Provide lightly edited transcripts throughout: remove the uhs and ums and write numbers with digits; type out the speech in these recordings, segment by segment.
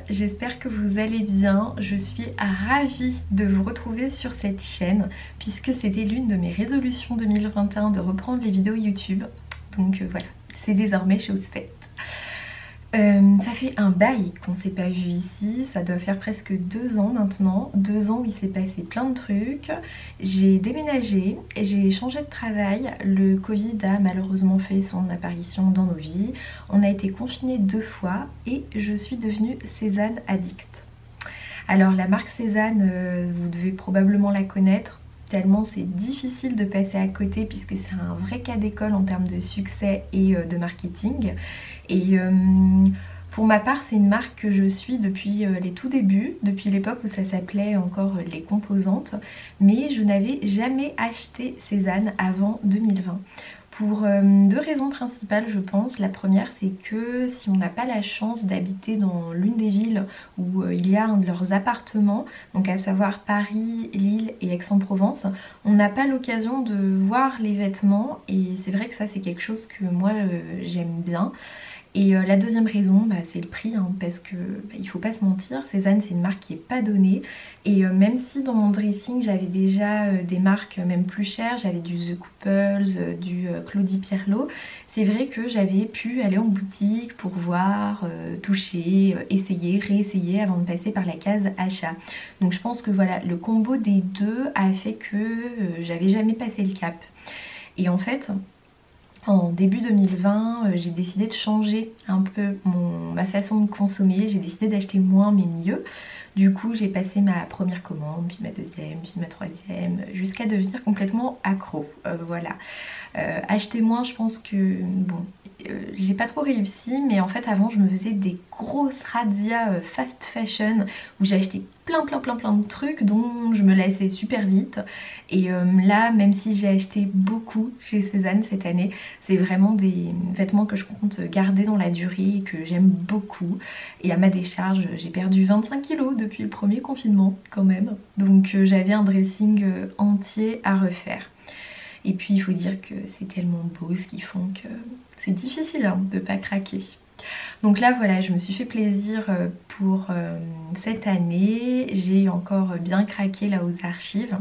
j'espère que vous allez bien. Je suis ravie de vous retrouver sur cette chaîne puisque c'était l'une de mes résolutions 2021 de reprendre les vidéos YouTube. Donc voilà, c'est désormais chose faite. Ça fait un bail qu'on s'est pas vu ici, ça doit faire presque 2 ans maintenant, 2 ans où il s'est passé plein de trucs. J'ai déménagé, j'ai changé de travail, le Covid a malheureusement fait son apparition dans nos vies, on a été confinés 2 fois et je suis devenue Sézane addict. Alors la marque Sézane, vous devez probablement la connaître, tellement c'est difficile de passer à côté puisque c'est un vrai cas d'école en termes de succès et de marketing. Et pour ma part, c'est une marque que je suis depuis les tout débuts, depuis l'époque où ça s'appelait encore Les Composantes, mais je n'avais jamais acheté Sézane avant 2020. Pour 2 raisons principales je pense. La première, c'est que si on n'a pas la chance d'habiter dans l'une des villes où il y a un de leurs appartements, donc à savoir Paris, Lille et Aix-en-Provence, on n'a pas l'occasion de voir les vêtements et c'est vrai que ça c'est quelque chose que moi j'aime bien. Et la deuxième raison, c'est le prix, hein, parce que il faut pas se mentir, Sézane c'est une marque qui est pas donnée. Et même si dans mon dressing j'avais déjà des marques même plus chères, j'avais du The Couples, du Claudie Pierlot, c'est vrai que j'avais pu aller en boutique pour voir, toucher, essayer, réessayer avant de passer par la case achat. Donc je pense que voilà, le combo des deux a fait que j'avais jamais passé le cap. Et en fait, en début 2020, j'ai décidé de changer un peu ma façon de consommer, j'ai décidé d'acheter moins mais mieux. Du coup j'ai passé ma première commande, puis ma deuxième, puis ma troisième, jusqu'à devenir complètement accro, voilà. Acheter moins, je pense que bon, j'ai pas trop réussi, mais en fait avant je me faisais des grosses razzias fast fashion où j'ai acheté plein de trucs dont je me lassais super vite. Et là, même si j'ai acheté beaucoup chez Sézane cette année, c'est vraiment des vêtements que je compte garder dans la durée et que j'aime beaucoup. Et à ma décharge, j'ai perdu 25 kilos depuis le premier confinement quand même. Donc j'avais un dressing entier à refaire. Et puis il faut dire que c'est tellement beau ce qu'ils font que c'est difficile hein, de pas craquer. Donc là voilà, je me suis fait plaisir pour cette année. J'ai encore bien craqué là aux archives.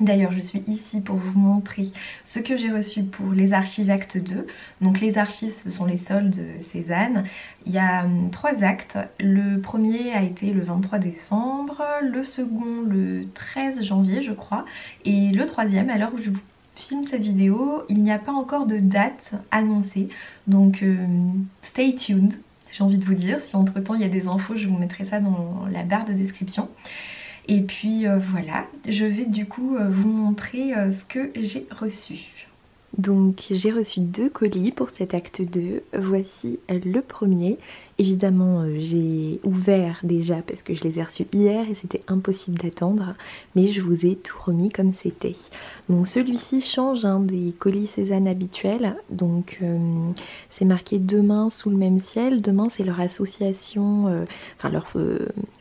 D'ailleurs je suis ici pour vous montrer ce que j'ai reçu pour les archives acte 2. Donc les archives ce sont les soldes Sézane. Il y a 3 actes. Le premier a été le 23 décembre, le second le 13 janvier je crois. Et le troisième, à l'heure où je vous filme cette vidéo, il n'y a pas encore de date annoncée. Donc stay tuned, j'ai envie de vous dire. Si entre temps il y a des infos, je vous mettrai ça dans la barre de description. Et puis voilà, je vais du coup vous montrer ce que j'ai reçu. Donc j'ai reçu 2 colis pour cet acte 2, voici le premier. Évidemment j'ai ouvert déjà parce que je les ai reçus hier et c'était impossible d'attendre, mais je vous ai tout remis comme c'était. Donc celui-ci change hein, des colis Sézane habituels, donc c'est marqué Demain sous le même ciel. Demain c'est leur association,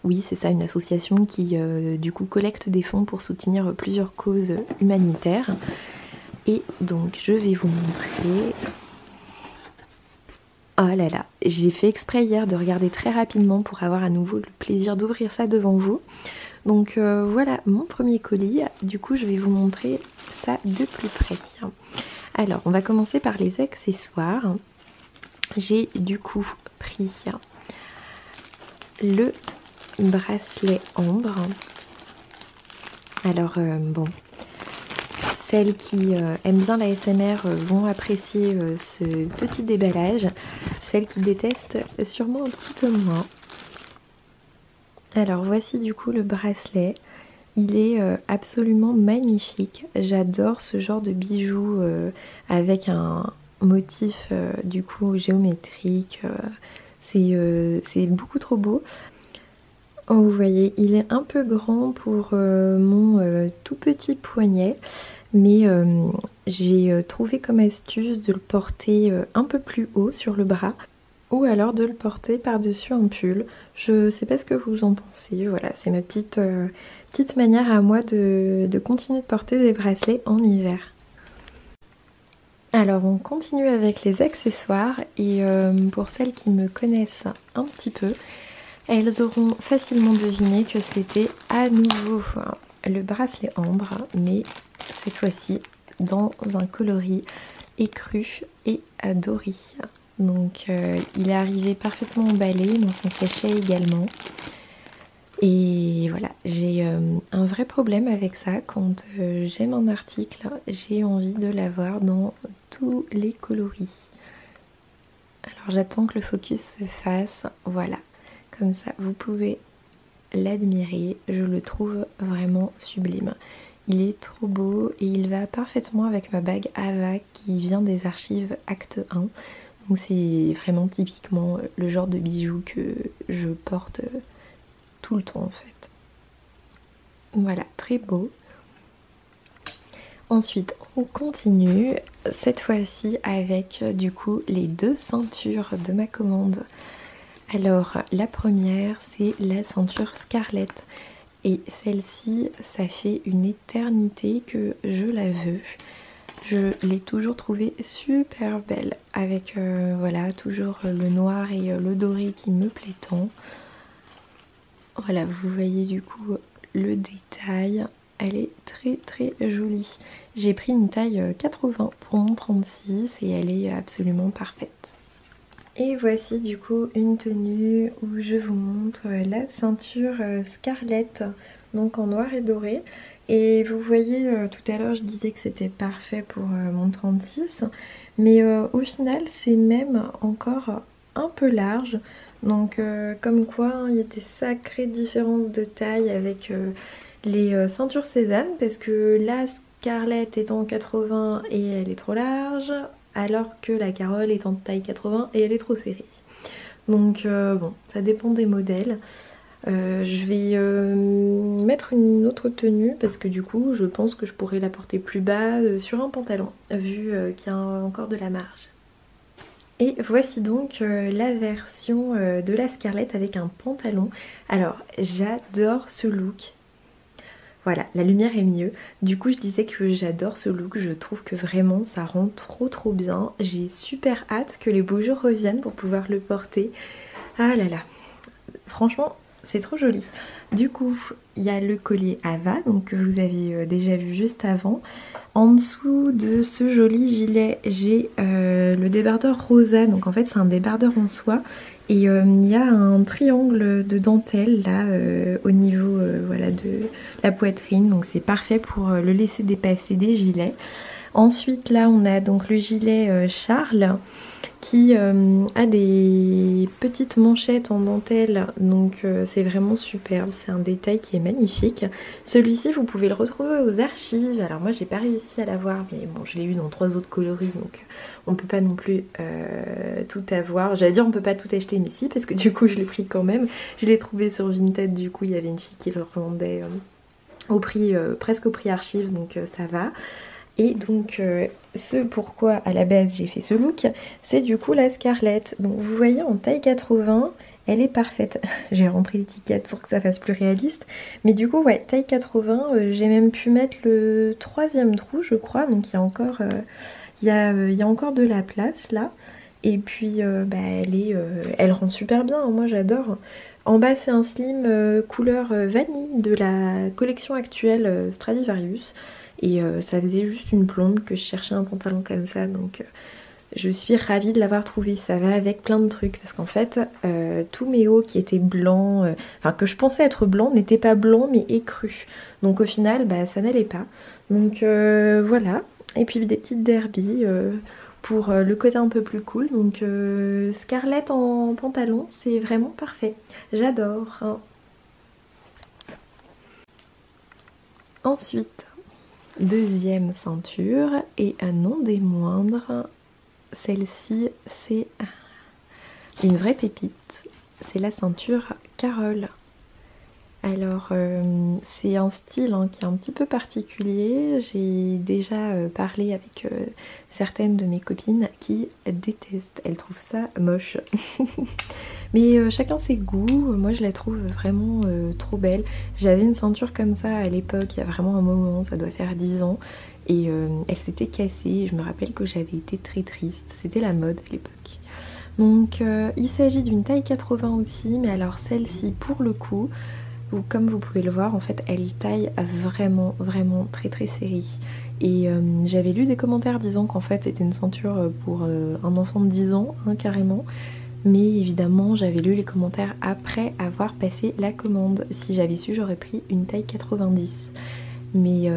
oui c'est ça, une association qui du coup collecte des fonds pour soutenir plusieurs causes humanitaires. Et donc je vais vous montrer. Oh là là, j'ai fait exprès hier de regarder très rapidement pour avoir à nouveau le plaisir d'ouvrir ça devant vous. Donc voilà mon premier colis, du coup je vais vous montrer ça de plus près. Alors on va commencer par les accessoires. J'ai du coup pris le bracelet ambre. Alors bon, celles qui aiment bien la ASMR vont apprécier ce petit déballage. Celles qui détestent sûrement un petit peu moins. Alors voici du coup le bracelet. Il est absolument magnifique. J'adore ce genre de bijoux avec un motif du coup géométrique. C'est beaucoup trop beau. Oh, vous voyez, il est un peu grand pour mon tout petit poignet. Mais j'ai trouvé comme astuce de le porter un peu plus haut sur le bras ou alors de le porter par-dessus un pull. Je sais pas ce que vous en pensez, voilà, c'est ma petite manière à moi de continuer de porter des bracelets en hiver. Alors on continue avec les accessoires et pour celles qui me connaissent un petit peu, elles auront facilement deviné que c'était à nouveau le bracelet ambre, mais cette fois-ci dans un coloris écru et doré. Donc il est arrivé parfaitement emballé dans son sachet également. Et voilà, j'ai un vrai problème avec ça. Quand j'aime un article, j'ai envie de l'avoir dans tous les coloris. Alors j'attends que le focus se fasse, voilà. Comme ça, vous pouvez l'admirer. Je le trouve vraiment sublime. Il est trop beau et il va parfaitement avec ma bague Ava qui vient des archives Acte 1. Donc c'est vraiment typiquement le genre de bijoux que je porte tout le temps en fait. Voilà, très beau. Ensuite, on continue, cette fois-ci avec du coup les deux ceintures de ma commande. Alors, la première, c'est la ceinture Scarlett. Et celle-ci, ça fait une éternité que je la veux. Je l'ai toujours trouvée super belle, avec voilà, toujours le noir et le doré qui me plaît tant. Voilà, vous voyez du coup le détail, elle est très très jolie. J'ai pris une taille 80 pour mon 36 et elle est absolument parfaite. Et voici du coup une tenue où je vous montre la ceinture Scarlett, donc en noir et doré. Et vous voyez, tout à l'heure je disais que c'était parfait pour mon 36, mais au final c'est même encore un peu large. Donc comme quoi il y a des sacrées différences de taille avec les ceintures Cézanne, parce que la Scarlett est en 80 et elle est trop large, alors que la Carole est en taille 80 et elle est trop serrée. Donc bon, ça dépend des modèles. Je vais mettre une autre tenue parce que du coup je pense que je pourrais la porter plus bas sur un pantalon, vu qu'il y a encore de la marge. Et voici donc la version de la Scarlett avec un pantalon. Alors j'adore ce look. Voilà, la lumière est mieux. Du coup je disais que j'adore ce look, je trouve que vraiment ça rend trop bien. J'ai super hâte que les beaux jours reviennent pour pouvoir le porter. Ah là là, franchement c'est trop joli. Du coup il y a le collier Ava, donc que vous avez déjà vu juste avant. En dessous de ce joli gilet, j'ai le débardeur Rosa, donc en fait c'est un débardeur en soie. Et il y a un triangle de dentelle là au niveau voilà, de la poitrine, donc c'est parfait pour le laisser dépasser des gilets. Ensuite là on a donc le gilet Charles qui a des petites manchettes en dentelle, donc c'est vraiment superbe, c'est un détail qui est magnifique. Celui-ci vous pouvez le retrouver aux archives, alors moi j'ai pas réussi à l'avoir, mais bon je l'ai eu dans 3 autres coloris, donc on peut pas non plus tout avoir. J'allais dire on peut pas tout acheter, mais si, parce que du coup je l'ai pris quand même. Je l'ai trouvé sur Vinted, du coup il y avait une fille qui le revendait au prix, presque au prix archive, donc ça va. Et donc ce pourquoi à la base j'ai fait ce look, c'est du coup la Scarlett. Donc vous voyez en taille 80, elle est parfaite. J'ai rentré l'étiquette pour que ça fasse plus réaliste. Mais du coup ouais, taille 80, j'ai même pu mettre le 3e trou je crois. Donc il y a encore, il y a encore de la place là. Et puis bah, elle rend super bien, hein, moi j'adore. En bas c'est un slim couleur vanille de la collection actuelle Stradivarius. Et ça faisait juste une plombe que je cherchais un pantalon comme ça, donc je suis ravie de l'avoir trouvé. Ça va avec plein de trucs, parce qu'en fait tous mes hauts qui étaient blancs, enfin que je pensais être blancs, n'étaient pas blancs mais écrus. Donc au final bah, ça n'allait pas. Donc voilà, et puis des petites derbies pour le côté un peu plus cool. Donc Scarlett en pantalon, c'est vraiment parfait, j'adore, hein. Ensuite, deuxième ceinture, et non des moindres, celle-ci c'est une vraie pépite, c'est la ceinture Carole. Alors c'est un style hein, qui est un petit peu particulier. J'ai déjà parlé avec certaines de mes copines qui détestent, elles trouvent ça moche. Mais chacun ses goûts, moi je la trouve vraiment trop belle. J'avais une ceinture comme ça à l'époque, il y a vraiment un moment, ça doit faire 10 ans. Et elle s'était cassée, je me rappelle que j'avais été très triste, c'était la mode à l'époque. Donc il s'agit d'une taille 80 aussi, mais alors celle-ci pour le coup, comme vous pouvez le voir, en fait elle taille vraiment vraiment très très serrée. Et j'avais lu des commentaires disant qu'en fait c'était une ceinture pour un enfant de 10 ans, hein, carrément. Mais évidemment j'avais lu les commentaires après avoir passé la commande. Si j'avais su, j'aurais pris une taille 90. Mais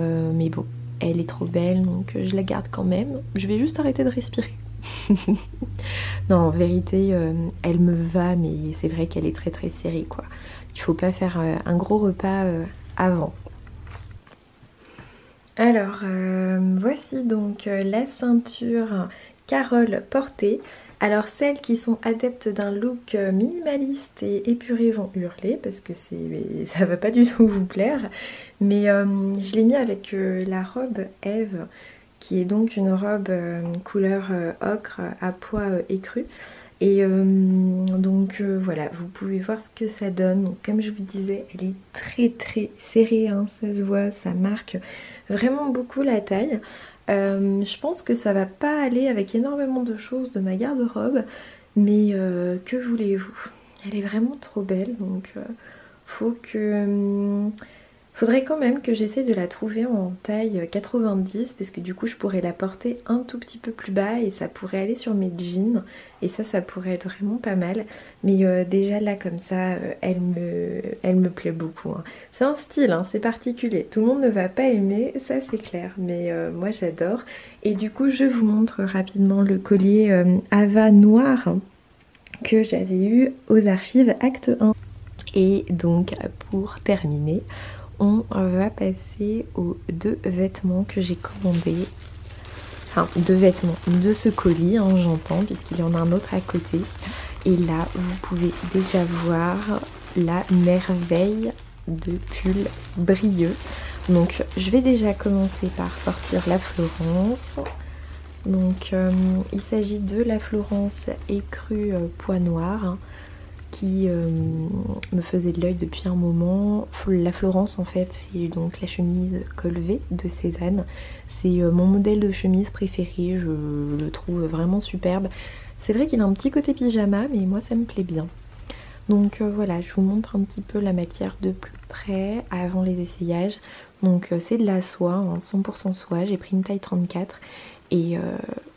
bon, elle est trop belle, donc je la garde quand même. Je vais juste arrêter de respirer. Non, en vérité, elle me va, mais c'est vrai qu'elle est très très serrée, quoi. Il faut pas faire un gros repas avant. Alors, voici donc la ceinture Carole portée. Alors, celles qui sont adeptes d'un look minimaliste et épuré vont hurler parce que ça va pas du tout vous plaire. Mais je l'ai mis avec la robe Eve, qui est donc une robe couleur ocre à pois écru. Et donc voilà, vous pouvez voir ce que ça donne. Donc, comme je vous disais, elle est très très serrée, hein, ça se voit, ça marque vraiment beaucoup la taille. Je pense que ça va pas aller avec énormément de choses de ma garde-robe, mais que voulez-vous? Elle est vraiment trop belle, donc faudrait quand même que j'essaie de la trouver en taille 90 parce que du coup je pourrais la porter un tout petit peu plus bas et ça pourrait aller sur mes jeans et ça pourrait être vraiment pas mal. Mais déjà là comme ça, elle me plaît beaucoup, hein. C'est un style, hein, c'est particulier. Tout le monde ne va pas aimer, ça c'est clair, mais moi j'adore. Et du coup je vous montre rapidement le collier Ava noir que j'avais eu aux archives acte 1. Et donc pour terminer, on va passer aux deux vêtements que j'ai commandés. Enfin, deux vêtements de ce colis, hein, j'entends, puisqu'il y en a un autre à côté. Et là, vous pouvez déjà voir la merveille de pull brilleux. Donc, je vais déjà commencer par sortir la Florence. Donc, il s'agit de la Florence écrue pois noir, hein, qui me faisait de l'œil depuis un moment. La Florence en fait c'est donc la chemise col V de Cézanne. C'est mon modèle de chemise préféré, je le trouve vraiment superbe. C'est vrai qu'il a un petit côté pyjama mais moi ça me plaît bien. Donc voilà, je vous montre un petit peu la matière de plus près avant les essayages. Donc c'est de la soie, hein, 100% soie, j'ai pris une taille 34 et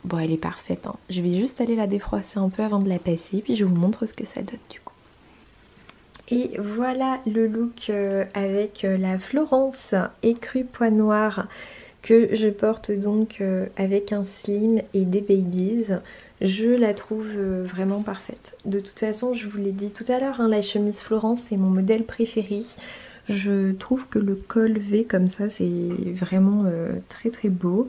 bon elle est parfaite, hein. Je vais juste aller la défroisser un peu avant de la passer puis je vous montre ce que ça donne du coup. Et voilà le look avec la Florence écrue pois noir que je porte donc avec un slim et des babies. Je la trouve vraiment parfaite. De toute façon, je vous l'ai dit tout à l'heure, hein, la chemise Florence c'est mon modèle préféré. Je trouve que le col V comme ça c'est vraiment très très beau.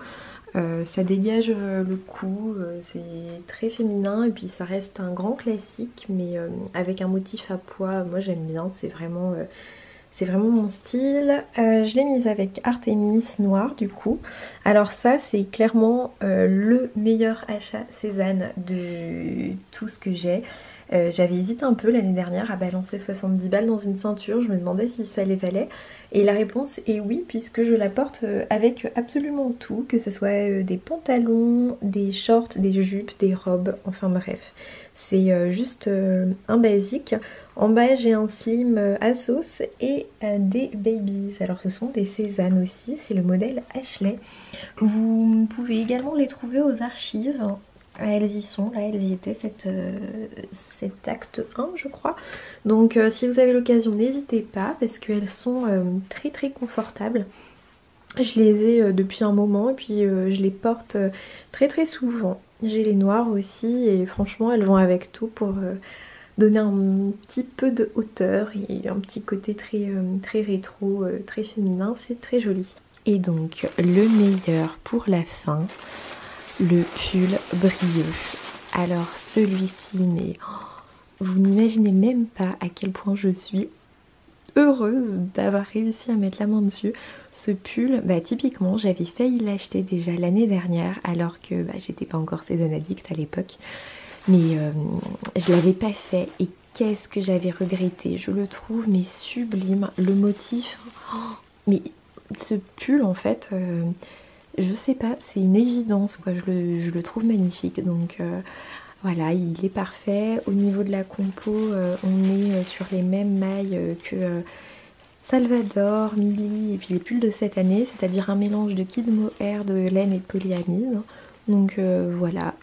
Ça dégage le cou, c'est très féminin et puis ça reste un grand classique mais avec un motif à pois, moi j'aime bien, c'est vraiment mon style. Je l'ai mise avec Artemis noir du coup. Alors ça c'est clairement le meilleur achat Cézanne de tout ce que j'ai. J'avais hésité un peu l'année dernière à balancer 70 balles dans une ceinture, je me demandais si ça les valait. Et la réponse est oui, puisque je la porte avec absolument tout, que ce soit des pantalons, des shorts, des jupes, des robes, enfin bref. C'est juste un basique. En bas j'ai un slim à sauce et des babies. Alors ce sont des Cézanne aussi, c'est le modèle Ashley. Vous pouvez également les trouver aux archives. Elles y sont, là elles y étaient, cet acte 1 je crois. Donc si vous avez l'occasion n'hésitez pas parce qu'elles sont très très confortables. Je les ai depuis un moment et puis je les porte très très souvent. J'ai les noires aussi et franchement elles vont avec tout pour donner un petit peu de hauteur et un petit côté très, très rétro, très féminin, c'est très joli. Et donc le meilleur pour la fin, le pull brilleux. Alors celui-ci, mais vous n'imaginez même pas à quel point je suis heureuse d'avoir réussi à mettre la main dessus. Ce pull, bah typiquement j'avais failli l'acheter déjà l'année dernière alors que j'étais pas encore Cézanne addict à l'époque. Mais je l'avais pas fait et qu'est-ce que j'avais regretté. Je le trouve mais sublime, le motif. Mais ce pull en fait... je sais pas, c'est une évidence quoi, je le trouve magnifique donc Voilà, il est parfait. Au niveau de la compo, on est sur les mêmes mailles que Salvador, Milly et puis les pulls de cette année, c'est-à-dire un mélange de kid mohair, de laine et de polyamide. Donc voilà,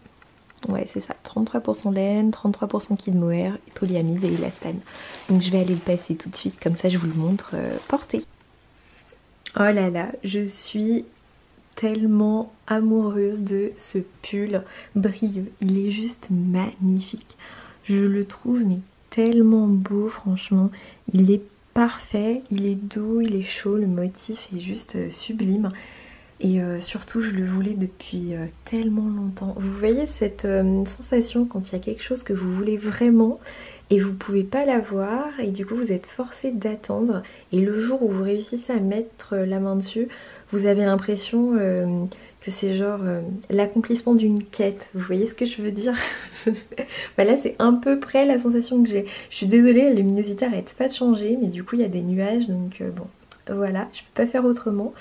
ouais c'est ça, 33% laine, 33% kid mohair, et polyamide et élastane. Donc je vais aller le passer tout de suite, comme ça je vous le montre porté. Oh là là, je suis tellement amoureuse de ce pull brilleux, il est juste magnifique. Je le trouve mais tellement beau, franchement, il est parfait, il est doux, il est chaud, le motif est juste sublime. Et surtout je le voulais depuis tellement longtemps. Vous voyez cette sensation quand il y a quelque chose que vous voulez vraiment et vous pouvez pas l'avoir et du coup vous êtes forcé d'attendre, et le jour où vous réussissez à mettre la main dessus, vous avez l'impression que c'est genre l'accomplissement d'une quête. Vous voyez ce que je veux dire? Bah là c'est à peu près la sensation que j'ai. Je suis désolée, la luminosité arrête pas de changer, mais du coup il y a des nuages, donc bon voilà, je peux pas faire autrement.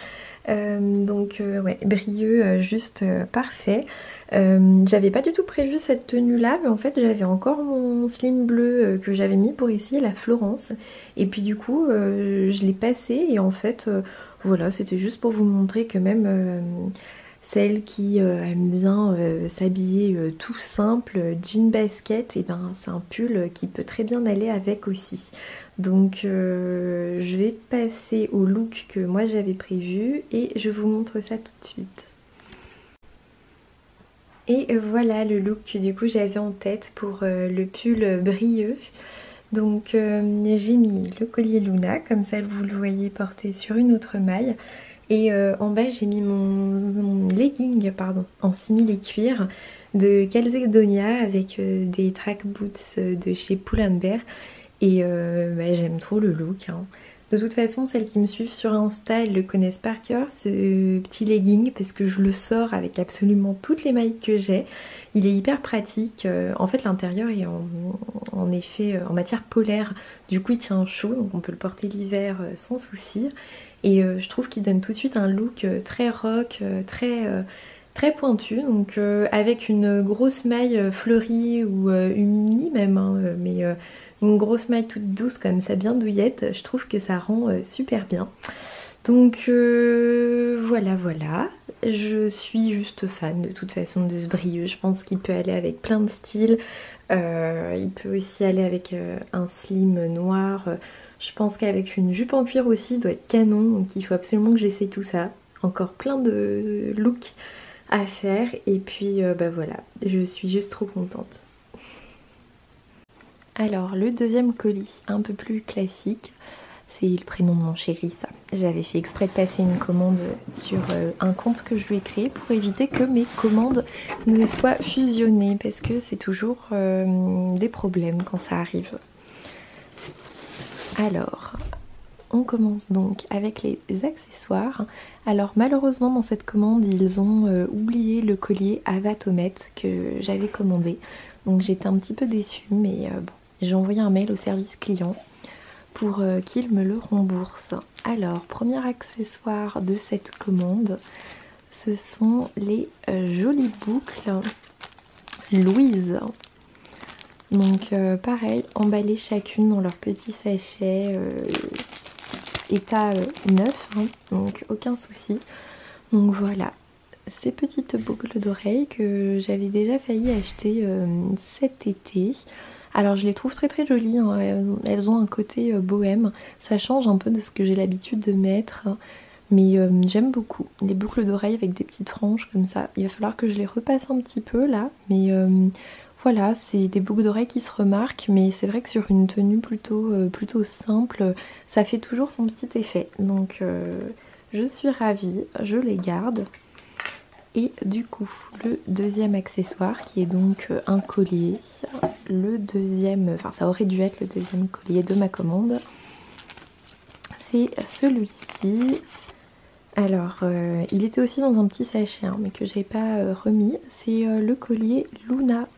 Ouais, brilleux, juste parfait. J'avais pas du tout prévu cette tenue là, mais en fait j'avais encore mon slim bleu que j'avais mis pour essayer la Florence, et puis du coup je l'ai passé, et en fait voilà, c'était juste pour vous montrer que même celle qui aime bien s'habiller tout simple, jean basket, et ben c'est un pull qui peut très bien aller avec aussi. Donc je vais passer au look que moi j'avais prévu et je vous montre ça tout de suite. Et voilà le look que du coup j'avais en tête pour le pull brilleux. Donc j'ai mis le collier Luna, comme ça vous le voyez porté sur une autre maille. Et en bas j'ai mis mon legging en simili cuir de Calzedonia avec des track boots de chez Pull&Bear. Et bah, j'aime trop le look, hein. De toute façon, celles qui me suivent sur Insta, elles le connaissent par cœur, ce petit legging, parce que je le sors avec absolument toutes les mailles que j'ai. Il est hyper pratique. En fait, l'intérieur est en effet en matière polaire. Du coup, il tient chaud, donc on peut le porter l'hiver sans souci. Et je trouve qu'il donne tout de suite un look très rock, très pointu, donc avec une grosse maille fleurie ou unie même, hein, mais une grosse maille toute douce comme ça, bien douillette, je trouve que ça rend super bien. Donc voilà, je suis juste fan de toute façon de ce brilleux. Je pense qu'il peut aller avec plein de styles, il peut aussi aller avec un slim noir. Je pense qu'avec une jupe en cuir aussi, il doit être canon, donc il faut absolument que j'essaye tout ça. Encore plein de looks à faire, et puis bah voilà, je suis juste trop contente. Alors le deuxième colis, un peu plus classique, c'est le prénom de mon chéri, ça. J'avais fait exprès de passer une commande sur un compte que je lui ai créé pour éviter que mes commandes ne soient fusionnées, parce que c'est toujours des problèmes quand ça arrive. Alors, on commence donc avec les accessoires. Alors malheureusement dans cette commande, ils ont oublié le collier Avatomet que j'avais commandé. Donc j'étais un petit peu déçue, mais bon, j'ai envoyé un mail au service client pour qu'ils me le remboursent. Alors, premier accessoire de cette commande, ce sont les jolies boucles Louise. Donc pareil, emballées chacune dans leur petit sachet état neuf, hein, donc aucun souci. Donc voilà, ces petites boucles d'oreilles que j'avais déjà failli acheter cet été. Alors je les trouve très très jolies, hein. Elles ont un côté bohème, ça change un peu de ce que j'ai l'habitude de mettre, mais j'aime beaucoup les boucles d'oreilles avec des petites franges comme ça. Il va falloir que je les repasse un petit peu là, mais voilà, c'est des boucles d'oreilles qui se remarquent, mais c'est vrai que sur une tenue plutôt simple, ça fait toujours son petit effet. Donc je suis ravie, je les garde. Et du coup, le deuxième accessoire qui est donc un collier, le deuxième, enfin ça aurait dû être le deuxième collier de ma commande, c'est celui-ci. Alors, il était aussi dans un petit sachet, hein, mais que j'ai pas remis, c'est le collier Luna.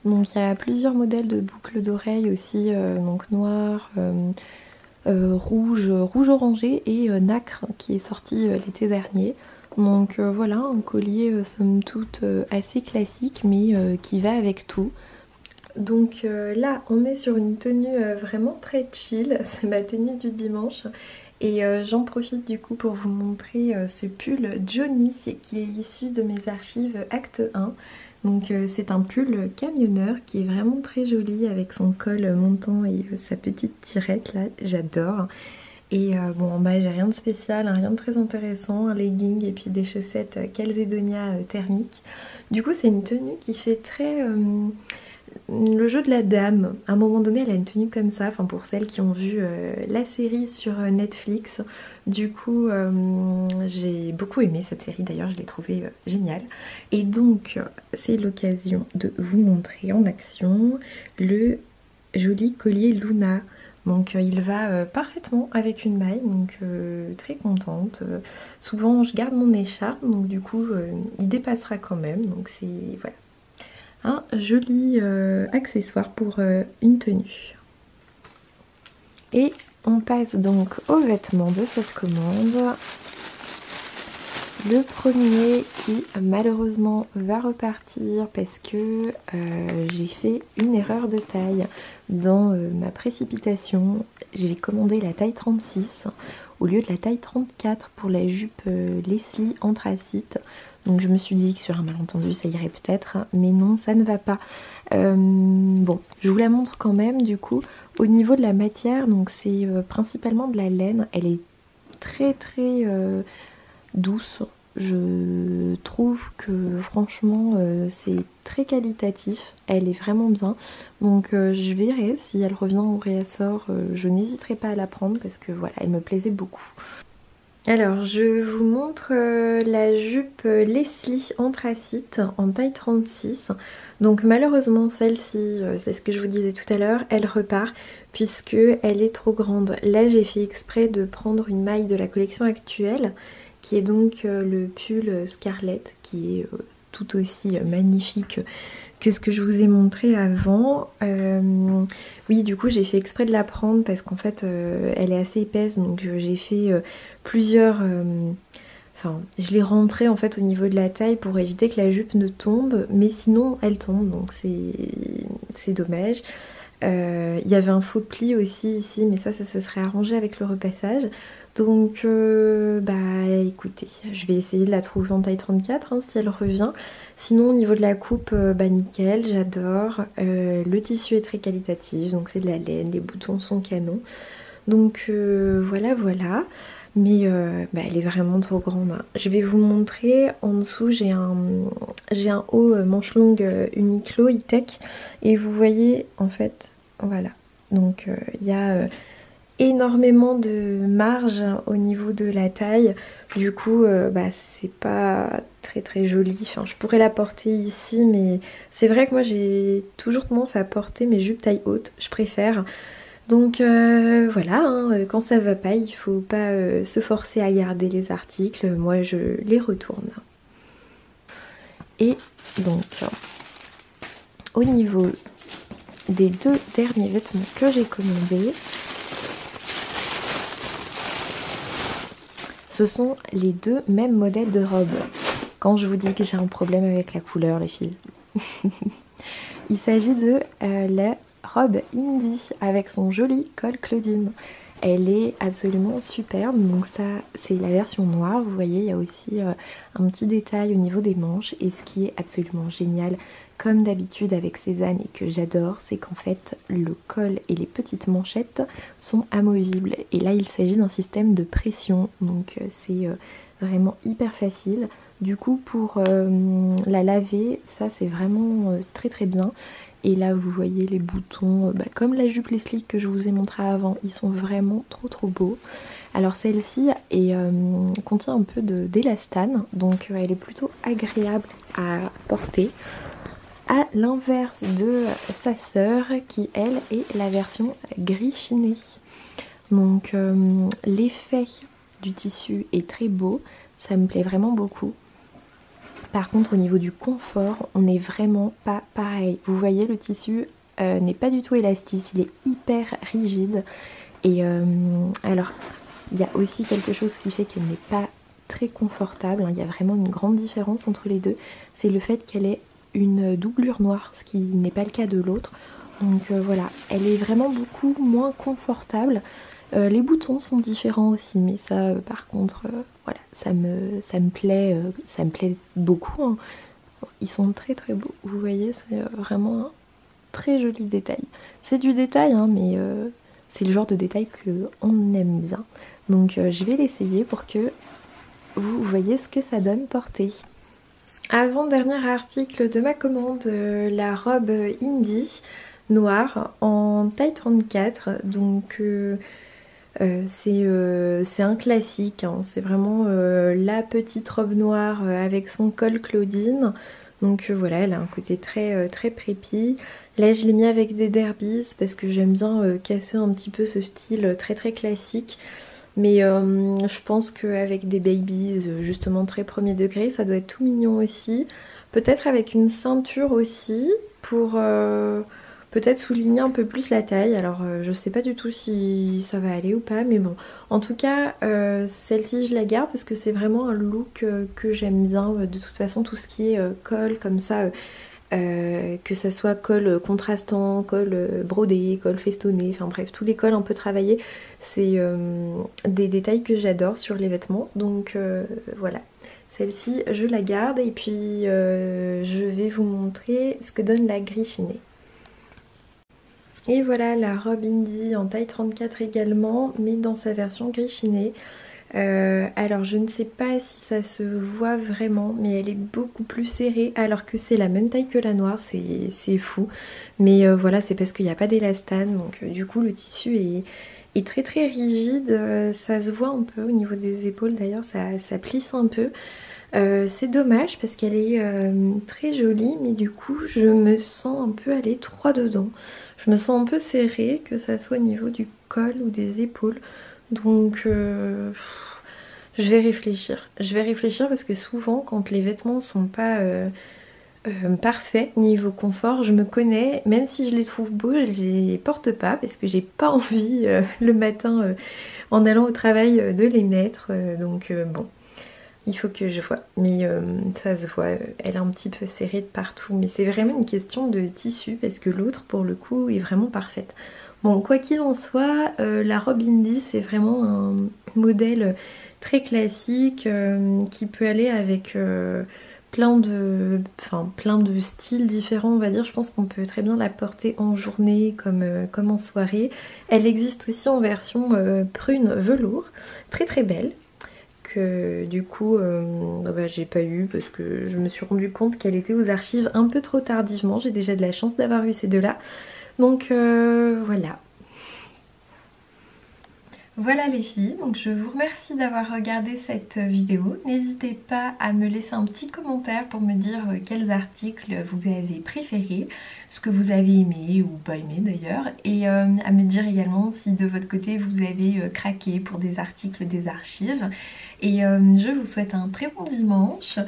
Donc il y a plusieurs modèles de boucles d'oreilles aussi, donc noir, rouge orangé et nacre qui est sorti l'été dernier. Donc voilà, un collier somme toute assez classique mais qui va avec tout. Donc là on est sur une tenue vraiment très chill, c'est ma tenue du dimanche. Et j'en profite du coup pour vous montrer ce pull Johnny qui est issu de mes archives Acte 1. Donc c'est un pull camionneur qui est vraiment très joli avec son col montant et sa petite tirette là, j'adore. Et bon, en bas j'ai rien de spécial, hein, rien de très intéressant, un legging et puis des chaussettes Calzedonia thermiques. Du coup c'est une tenue qui fait très le jeu de la dame. À un moment donné elle a une tenue comme ça, enfin pour celles qui ont vu la série sur Netflix. Du coup j'ai beaucoup aimé cette série, d'ailleurs je l'ai trouvée géniale. Et donc c'est l'occasion de vous montrer en action le joli collier Luna. Donc il va parfaitement avec une maille, donc très contente. Souvent je garde mon écharpe, donc du coup il dépassera quand même. Donc c'est voilà, un joli accessoire pour une tenue. Et on passe donc aux vêtements de cette commande. Le premier qui malheureusement va repartir parce que j'ai fait une erreur de taille dans ma précipitation. J'ai commandé la taille 36 au lieu de la taille 34 pour la jupe Leslie anthracite. Donc je me suis dit que sur un malentendu ça irait peut-être, mais non, ça ne va pas. Bon, je vous la montre quand même du coup. Au niveau de la matière, donc c'est principalement de la laine. Elle est très douce. Je trouve que franchement c'est très qualitatif, elle est vraiment bien. Donc je verrai si elle revient au réassort, je n'hésiterai pas à la prendre parce que voilà, elle me plaisait beaucoup. Alors je vous montre la jupe Leslie anthracite en taille 36. Donc malheureusement celle-ci, c'est ce que je vous disais tout à l'heure, elle repart puisque elle est trop grande. Là j'ai fait exprès de prendre une maille de la collection actuelle qui est donc le pull Scarlett, qui est tout aussi magnifique que ce que je vous ai montré avant. Oui, du coup j'ai fait exprès de la prendre parce qu'en fait elle est assez épaisse, donc j'ai fait plusieurs... Enfin, je l'ai rentrée en fait au niveau de la taille pour éviter que la jupe ne tombe, mais sinon elle tombe, donc c'est dommage. Il y avait un faux pli aussi ici, mais ça se serait arrangé avec le repassage. Donc bah écoutez, je vais essayer de la trouver en taille 34 hein, si elle revient. Sinon au niveau de la coupe, bah nickel, j'adore. Le tissu est très qualitatif, donc c'est de la laine, les boutons sont canons. Donc voilà. Mais bah, elle est vraiment trop grande, hein. Je vais vous montrer, en dessous j'ai un haut manche longue Uniqlo E-Tech. Et vous voyez en fait, voilà. Donc il y a énormément de marge au niveau de la taille. Du coup bah, c'est pas très joli. Enfin, je pourrais la porter ici, mais c'est vrai que moi j'ai toujours tendance à porter mes jupes taille haute, je préfère. Donc voilà, hein, quand ça va pas, il faut pas se forcer à garder les articles, moi je les retourne. Et donc au niveau des deux derniers vêtements que j'ai commandés, ce sont les deux mêmes modèles de robes. Quand je vous dis que j'ai un problème avec la couleur, les filles. Il s'agit de la robe Indie avec son joli col Claudine. Elle est absolument superbe, donc ça c'est la version noire. Vous voyez, il y a aussi un petit détail au niveau des manches, et ce qui est absolument génial comme d'habitude avec Cézanne et que j'adore, c'est qu'en fait le col et les petites manchettes sont amovibles, et là il s'agit d'un système de pression, donc c'est vraiment hyper facile. Du coup pour la laver, ça c'est vraiment très bien. Et là vous voyez les boutons, bah, comme la jupe Leslie que je vous ai montré avant, ils sont vraiment trop beaux. Alors celle-ci contient un peu d'élastane, donc elle est plutôt agréable à porter. À l'inverse de sa sœur qui elle est la version gris chiné. Donc l'effet du tissu est très beau, ça me plaît vraiment beaucoup. Par contre au niveau du confort, on n'est vraiment pas pareil. Vous voyez, le tissu n'est pas du tout élastique, il est hyper rigide. Et alors il y a aussi quelque chose qui fait qu'elle n'est pas très confortable, hein. Il y a vraiment une grande différence entre les deux. C'est le fait qu'elle ait une doublure noire, ce qui n'est pas le cas de l'autre. Donc voilà, elle est vraiment beaucoup moins confortable. Les boutons sont différents aussi, mais ça par contre, voilà, ça me plaît beaucoup, hein. Ils sont très très beaux, vous voyez, c'est vraiment un très joli détail. C'est du détail, hein, mais c'est le genre de détail qu'on aime bien. Donc je vais l'essayer pour que vous voyez ce que ça donne porté. Avant-dernier article de ma commande, la robe Indie noire en taille 34. Donc c'est un classique, hein. C'est vraiment la petite robe noire avec son col Claudine. Donc voilà, elle a un côté très, très prépi. Là je l'ai mis avec des derbies parce que j'aime bien casser un petit peu ce style très très classique. Mais je pense qu'avec des babies justement très premier degré, ça doit être tout mignon aussi. Peut-être avec une ceinture aussi pour peut-être souligner un peu plus la taille. Alors je sais pas du tout si ça va aller ou pas, mais bon. En tout cas, celle-ci je la garde parce que c'est vraiment un look que j'aime bien. De toute façon, tout ce qui est col comme ça, que ça soit col contrastant, col brodé, col festonné, enfin bref, tous les cols un peu travaillés, c'est des détails que j'adore sur les vêtements. Donc voilà. Celle-ci, je la garde et puis je vais vous montrer ce que donne la Griffinée. Et voilà la robe Indie en taille 34 également, mais dans sa version Griffinée. Alors je ne sais pas si ça se voit vraiment, mais elle est beaucoup plus serrée alors que c'est la même taille que la noire, c'est fou. Mais voilà, c'est parce qu'il n'y a pas d'élastane, donc du coup le tissu est très très rigide, ça se voit un peu au niveau des épaules d'ailleurs, ça plisse un peu. C'est dommage parce qu'elle est très jolie, mais du coup je me sens un peu à l'étroit dedans. Je me sens un peu serrée, que ça soit au niveau du col ou des épaules. Donc je vais réfléchir. Je vais réfléchir parce que souvent quand les vêtements sont pas parfaits niveau confort, je me connais, même si je les trouve beaux, je les porte pas parce que j'ai pas envie le matin en allant au travail de les mettre. Donc bon. Il faut que je vois, mais ça se voit, elle est un petit peu serrée de partout. Mais c'est vraiment une question de tissu parce que l'autre pour le coup est vraiment parfaite. Bon, quoi qu'il en soit, la robe Indie c'est vraiment un modèle très classique qui peut aller avec plein de styles différents on va dire. Je pense qu'on peut très bien la porter en journée comme en soirée. Elle existe aussi en version prune velours, très très belle. Du coup j'ai pas eu parce que je me suis rendu compte qu'elle était aux archives un peu trop tardivement. J'ai déjà de la chance d'avoir eu ces deux-là. Donc voilà. Voilà les filles, donc je vous remercie d'avoir regardé cette vidéo. N'hésitez pas à me laisser un petit commentaire pour me dire quels articles vous avez préférés, ce que vous avez aimé ou pas aimé d'ailleurs, et à me dire également si de votre côté vous avez craqué pour des articles des archives. Et je vous souhaite un très bon dimanche.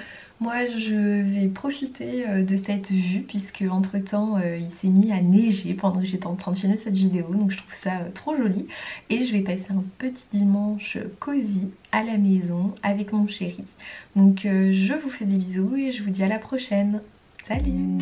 Moi je vais profiter de cette vue puisque entre temps il s'est mis à neiger pendant que j'étais en train de filmer cette vidéo, donc je trouve ça trop joli. Et je vais passer un petit dimanche cosy à la maison avec mon chéri. Donc je vous fais des bisous et je vous dis à la prochaine. Salut!